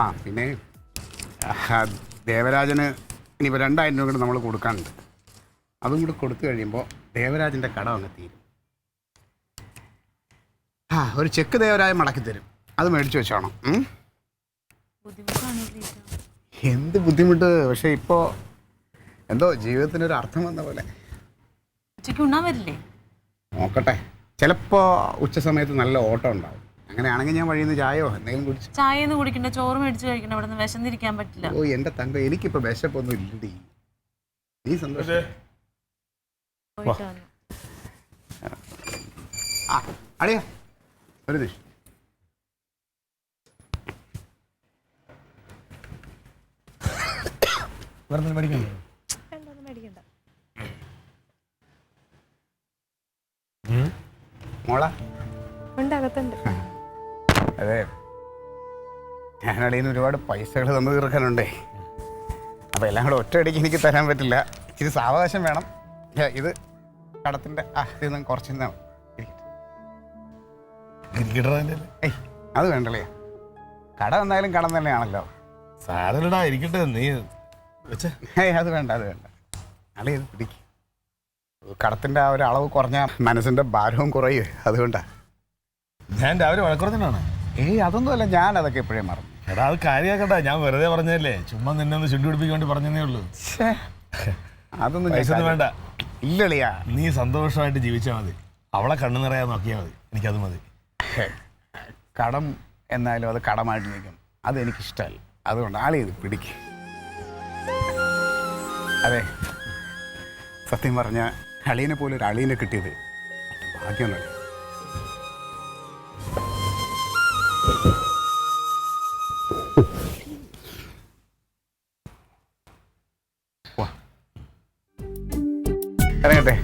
ആ പിന്നെ ദേവരാജന് ഇനിയിപ്പോൾ 2000 രൂപ കൂടെ നമ്മൾ കൊടുക്കാനുണ്ട്. അതും കൂടി കൊടുത്തു കഴിയുമ്പോൾ ദേവരാജൻ്റെ കടം അങ്ങ് തീരും. ഒരു ചെക്ക് ദേവരാജൻ മടക്കി തരും, അത് മേടിച്ചു വെച്ചോണം. എന്ത് ബുദ്ധിമുട്ട്, പക്ഷെ ഇപ്പോൾ എന്തോ ജീവിതത്തിനൊരു അർത്ഥം വന്ന പോലെ. നോക്കട്ടെ, ചിലപ്പോൾ ഉച്ച സമയത്ത് നല്ല ഓട്ടം ഉണ്ടാവും. അങ്ങനെയാണെങ്കിൽ ഞാൻ വഴിയിൽ നിന്ന് ചായയോ എന്തെങ്കിലും കുടിച്ചു. ചായ കുടിക്കണ്ട, ചോറ് മേടിച്ച് കഴിക്കണ്ട, ഇവിടെ നിന്ന് വിശന്നിരിക്കാൻ പറ്റില്ല. ഓ എൻ്റെ തങ്കം, എനിക്കിപ്പോൾ വിശപ്പൊന്നും ഇല്ലടി. നീ സന്തോഷം. അടിയാ ഒരു ദിശ മോളാ അകത്തുണ്ട്. അതെ, ഞാനടിയിൽ ഒരുപാട് പൈസകൾ തന്നു തീർക്കാനുണ്ടേ. അപ്പോൾ എല്ലാം കൂടെ ഒറ്റയടിക്ക് എനിക്ക് തരാൻ പറ്റില്ല, ഇച്ചിരി സാവകാശം വേണം. ഇത് കടത്തിൻ്റെ ഇതൊന്നും കുറച്ച് അത് വേണ്ടല്ലേ, കട എന്തായാലും കടം തന്നെയാണല്ലോ. സാരല്ലടാ, ഇരിക്കട്ടെ. നീ അത് വേണ്ട, അത് വേണ്ട. അളി ഇത് പിടിക്കും. കടത്തിൻ്റെ ആ ഒരു അളവ് കുറഞ്ഞാൽ മനസ്സിൻ്റെ ഭാരവും കുറയും, അതുകൊണ്ടാണ്. ഞാൻ രാവിലെ വഴക്കുറഞ്ഞാണ്. അതൊന്നുമല്ല, ഞാൻ അതൊക്കെ എപ്പോഴേ മറന്നു. എടാ അത് കാര്യമാക്കട്ടെ, ഞാൻ വെറുതെ പറഞ്ഞതല്ലേ, ചുമ്മാ നിന്നെ ഒന്ന് ചുണ്ടി പിടിപ്പിക്കാൻ വേണ്ടി പറഞ്ഞതേ ഉള്ളൂ. അതൊന്നും പൈസ ഒന്നും വേണ്ട. ഇല്ലളിയാ, നീ സന്തോഷമായിട്ട് ജീവിച്ചാൽ മതി, അവളെ കണ്ണു നിറയാൻ നോക്കിയാൽ മതി, എനിക്കത് മതി. കടം എന്നാലും അത് കടമായിട്ട് നിൽക്കും, അതെനിക്കിഷ്ടമല്ല. അതുകൊണ്ട് ആളെ ഇത് പിടിക്കും. അതെ, സത്യം പറഞ്ഞ അളീനെ പോലെ ഒരു അളീനെ കിട്ടിയത് ഭാഗ്യമൊന്നുമല്ല. ഇറങ്ങട്ടെ.